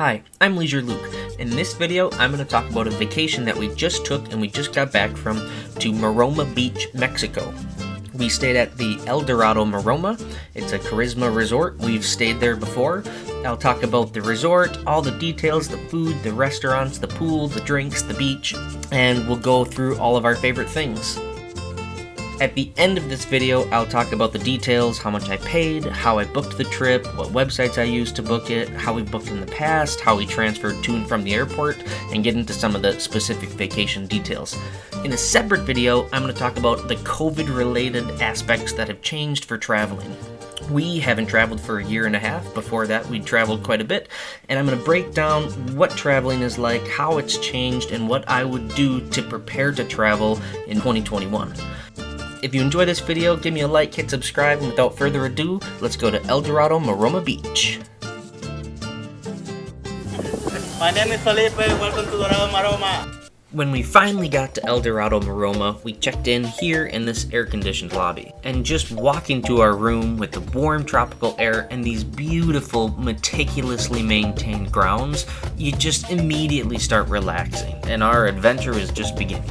Hi, I'm Leisure Luke. In this video, I'm going to talk about a vacation that we just took and we just got back from to Maroma Beach, Mexico. We stayed at the Dorado Maroma. It's a Karisma resort. We've stayed there before. I'll talk about the resort, all the details, the food, the restaurants, the pool, the drinks, the beach, and we'll go through all of our favorite things. At the end of this video, I'll talk about the details, how much I paid, how I booked the trip, what websites I used to book it, how we booked in the past, how we transferred to and from the airport, and get into some of the specific vacation details. In a separate video, I'm going to talk about the COVID-related aspects that have changed for traveling. We haven't traveled for a year and a half. Before that, we'd traveled quite a bit, and I'm going to break down what traveling is like, how it's changed, and what I would do to prepare to travel in 2021. If you enjoy this video, give me a like, hit subscribe, and without further ado, let's go to Dorado Maroma Beach. My name is Felipe, welcome to Dorado Maroma. When we finally got to Dorado Maroma, we checked in here in this air-conditioned lobby. And just walking to our room with the warm tropical air and these beautiful, meticulously maintained grounds, you just immediately start relaxing, and our adventure is just beginning.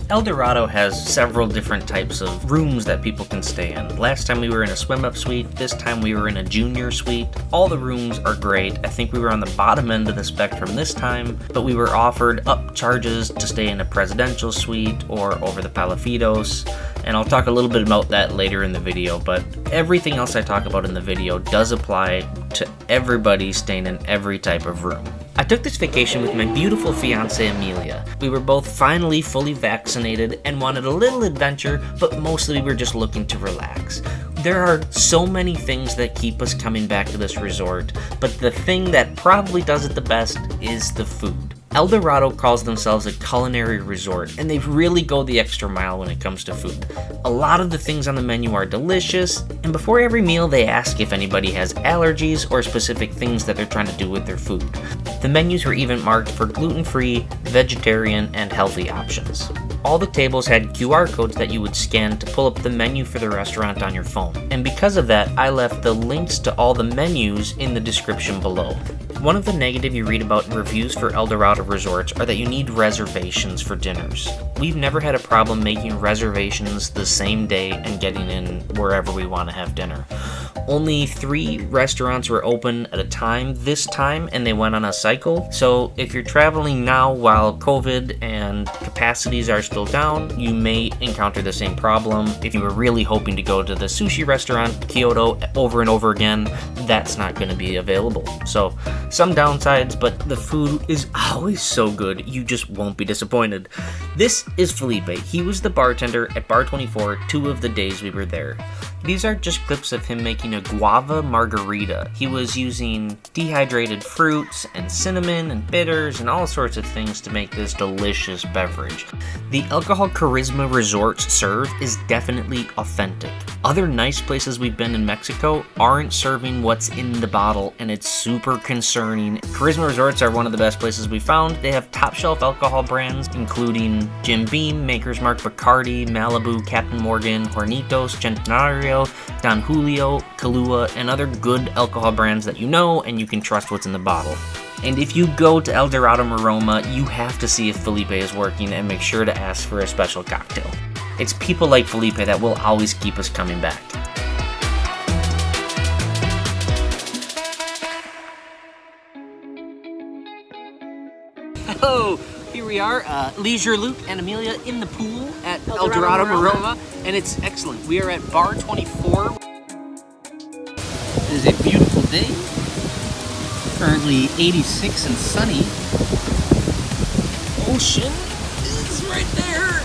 Dorado has several different types of rooms that people can stay in. Last time we were in a swim-up suite, this time we were in a junior suite. All the rooms are great. I think we were on the bottom end of the spectrum this time, but we were offered up charges to stay in a presidential suite or over the Palafitos, and I'll talk a little bit about that later in the video, but everything else I talk about in the video does apply to everybody staying in every type of room. I took this vacation with my beautiful fiancée Amelia. We were both finally fully vaccinated and wanted a little adventure, but mostly we were just looking to relax. There are so many things that keep us coming back to this resort, but the thing that probably does it the best is the food. Dorado calls themselves a culinary resort, and they really go the extra mile when it comes to food. A lot of the things on the menu are delicious, and before every meal they ask if anybody has allergies or specific things that they're trying to do with their food. The menus were even marked for gluten-free, vegetarian, and healthy options. All the tables had QR codes that you would scan to pull up the menu for the restaurant on your phone, and because of that, I left the links to all the menus in the description below. One of the negative you read about in reviews for Dorado resorts are that you need reservations for dinners. We've never had a problem making reservations the same day and getting in wherever we want to have dinner. Only 3 restaurants were open at a time this time, and they went on a cycle. So if you're traveling now while COVID and capacities are still down, you may encounter the same problem. If you were really hoping to go to the sushi restaurant, Kyoto, over and over again, that's not going to be available. So some downsides, but the food is always so good, you just won't be disappointed. This is Felipe. He was the bartender at Bar 24 2 of the days we were there. These are just clips of him making a guava margarita. He was using dehydrated fruits and cinnamon and bitters and all sorts of things to make this delicious beverage. The alcohol Karisma resorts serve is definitely authentic. Other nice places we've been in Mexico aren't serving what's in the bottle, and it's super concerning. Karisma resorts are one of the best places we found. They have top shelf alcohol brands including Jim Beam, Maker's Mark, Bacardi, Malibu, Captain Morgan, Hornitos, Centenario, Don Julio, Kahlua, and other good alcohol brands that you know and you can trust what's in the bottle. And if you go to Dorado Maroma, you have to see if Felipe is working and make sure to ask for a special cocktail. It's people like Felipe that will always keep us coming back. Hello! Here we are, Leisure Luke and Amelia in the pool at Dorado Maroma, and it's excellent. We are at Bar 24. It is a beautiful day, currently 86 and sunny. Ocean is right there.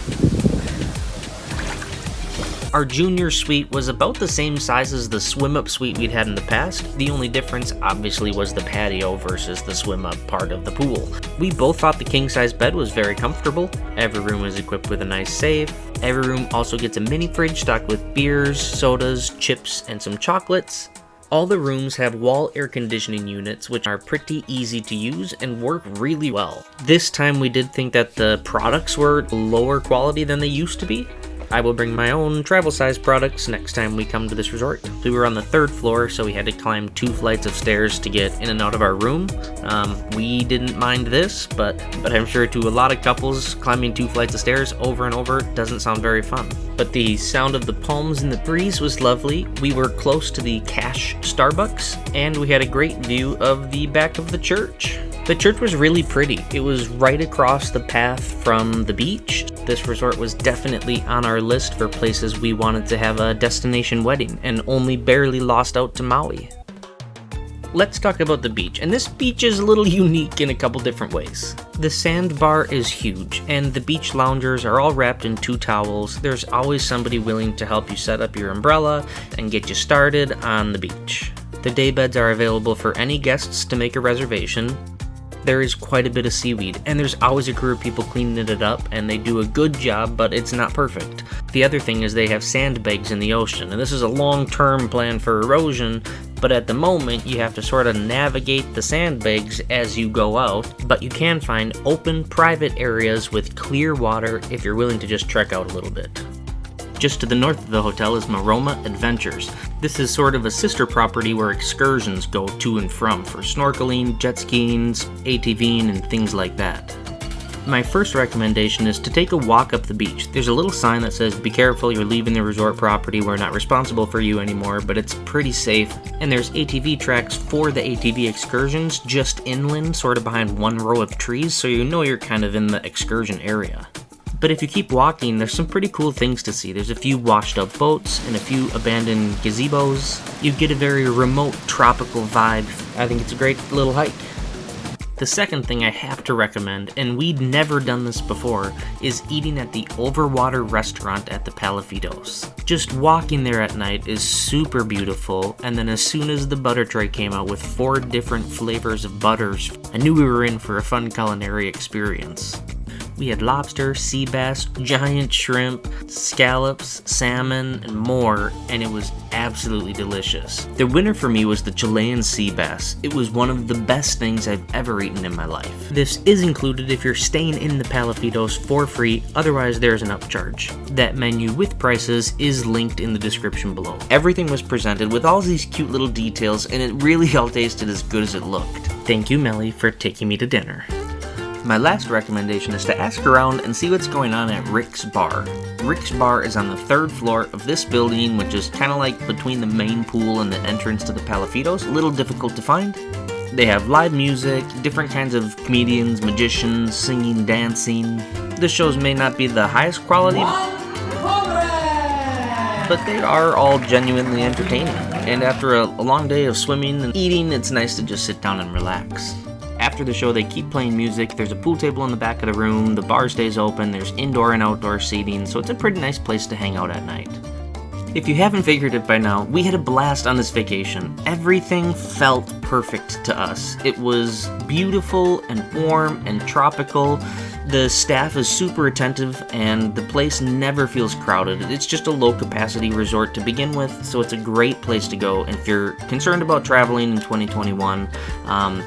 Our junior suite was about the same size as the swim-up suite we'd had in the past. The only difference, obviously, was the patio versus the swim-up part of the pool. We both thought the king-size bed was very comfortable. Every room is equipped with a nice safe. Every room also gets a mini fridge stocked with beers, sodas, chips, and some chocolates. All the rooms have wall air conditioning units, which are pretty easy to use and work really well. This time we did think that the products were lower quality than they used to be. I will bring my own travel size products next time we come to this resort. We were on the 3rd floor, so we had to climb 2 flights of stairs to get in and out of our room. We didn't mind this, but I'm sure to a lot of couples, climbing 2 flights of stairs over and over doesn't sound very fun. But the sound of the palms and the breeze was lovely. We were close to the Cash Starbucks, and we had a great view of the back of the church. The church was really pretty. It was right across the path from the beach. This resort was definitely on our list for places we wanted to have a destination wedding, and only barely lost out to Maui. Let's talk about the beach, and this beach is a little unique in a couple different ways. The sandbar is huge, and the beach loungers are all wrapped in 2 towels. There's always somebody willing to help you set up your umbrella and get you started on the beach. The day beds are available for any guests to make a reservation. There is quite a bit of seaweed, and there's always a crew of people cleaning it up, and they do a good job, but it's not perfect. The other thing is they have sandbags in the ocean, and this is a long-term plan for erosion, but at the moment you have to sort of navigate the sandbags as you go out, but you can find open, private areas with clear water if you're willing to just trek out a little bit. Just to the north of the hotel is Maroma Adventures. This is sort of a sister property where excursions go to and from for snorkeling, jet skiing, ATVing, and things like that. My first recommendation is to take a walk up the beach. There's a little sign that says, "Be careful, you're leaving the resort property, we're not responsible for you anymore," but it's pretty safe. And there's ATV tracks for the ATV excursions just inland, sort of behind one row of trees, so you know you're kind of in the excursion area. But if you keep walking, there's some pretty cool things to see. There's a few washed up boats and a few abandoned gazebos. You get a very remote tropical vibe. I think it's a great little hike. The second thing I have to recommend, and we'd never done this before, is eating at the Overwater restaurant at the Palafitos. Just walking there at night is super beautiful, and then as soon as the butter tray came out with 4 different flavors of butters, I knew we were in for a fun culinary experience. We had lobster, sea bass, giant shrimp, scallops, salmon, and more, and it was absolutely delicious. The winner for me was the Chilean sea bass. It was one of the best things I've ever eaten in my life. This is included if you're staying in the Palafitos for free, otherwise there's an upcharge. That menu with prices is linked in the description below. Everything was presented with all these cute little details, and it really all tasted as good as it looked. Thank you, Melly, for taking me to dinner. My last recommendation is to ask around and see what's going on at Rick's Bar. Rick's Bar is on the 3rd floor of this building, which is kind of like between the main pool and the entrance to the Palafitos. A little difficult to find. They have live music, different kinds of comedians, magicians, singing, dancing. The shows may not be the highest quality, but they are all genuinely entertaining. And after a long day of swimming and eating, it's nice to just sit down and relax. After the show, they keep playing music. There's a pool table in the back of the room. The bar stays open. There's indoor and outdoor seating, so it's a pretty nice place to hang out at night. If you haven't figured it by now, we had a blast on this vacation. Everything felt perfect to us. It was beautiful and warm and tropical. The staff is super attentive, and the place never feels crowded. It's just a low-capacity resort to begin with, so it's a great place to go. And if you're concerned about traveling in 2021,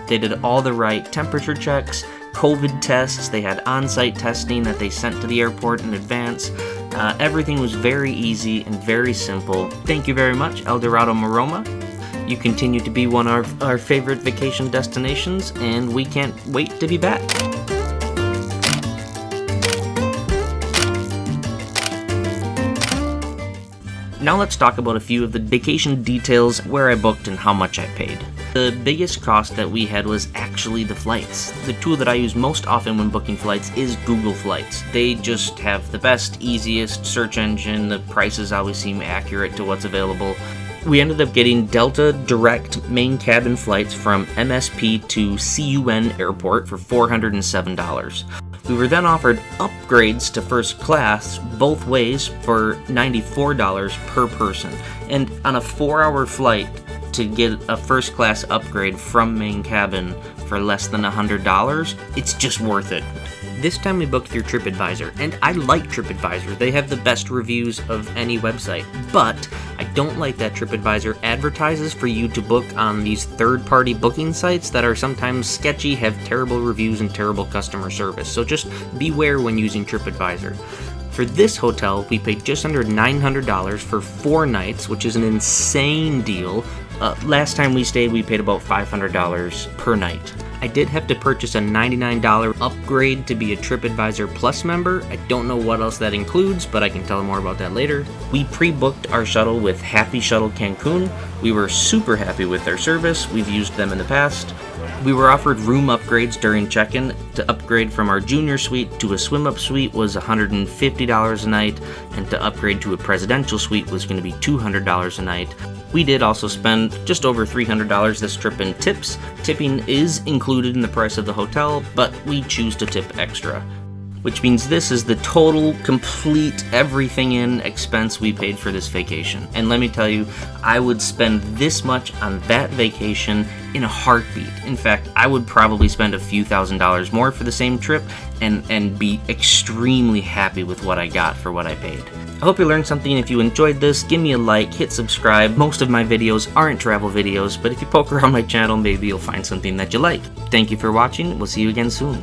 they did all the right temperature checks, COVID tests, they had on-site testing that they sent to the airport in advance. Everything was very easy and very simple. Thank you very much, Dorado Maroma. You continue to be one of our favorite vacation destinations, and we can't wait to be back. Now let's talk about a few of the vacation details, where I booked and how much I paid. The biggest cost that we had was actually the flights. The tool that I use most often when booking flights is Google Flights. They just have the best, easiest search engine. The prices always seem accurate to what's available. We ended up getting Delta direct main cabin flights from MSP to CUN Airport for $407. We were then offered upgrades to first class both ways for $94 per person. And on a 4-hour flight, to get a first class upgrade from main cabin for less than $100, it's just worth it. This time we booked through TripAdvisor, and I like TripAdvisor. They have the best reviews of any website, but I don't like that TripAdvisor advertises for you to book on these third-party booking sites that are sometimes sketchy, have terrible reviews, and terrible customer service. So just beware when using TripAdvisor. For this hotel, we paid just under $900 for 4 nights, which is an insane deal. Last time we stayed, we paid about $500 per night. I did have to purchase a $99 upgrade to be a TripAdvisor Plus member. I don't know what else that includes, but I can tell you more about that later. We pre-booked our shuttle with Happy Shuttle Cancun. We were super happy with their service. We've used them in the past. We were offered room upgrades during check-in. To upgrade from our junior suite to a swim-up suite was $150 a night, and to upgrade to a presidential suite was going to be $200 a night. We did also spend just over $300 this trip in tips. Tipping is included in the price of the hotel, but we choose to tip extra. Which means this is the total, complete, everything in expense we paid for this vacation. And let me tell you, I would spend this much on that vacation in a heartbeat. In fact, I would probably spend a few $1,000s more for the same trip and be extremely happy with what I got for what I paid. I hope you learned something. If you enjoyed this, give me a like, hit subscribe. Most of my videos aren't travel videos, but if you poke around my channel, maybe you'll find something that you like. Thank you for watching. We'll see you again soon.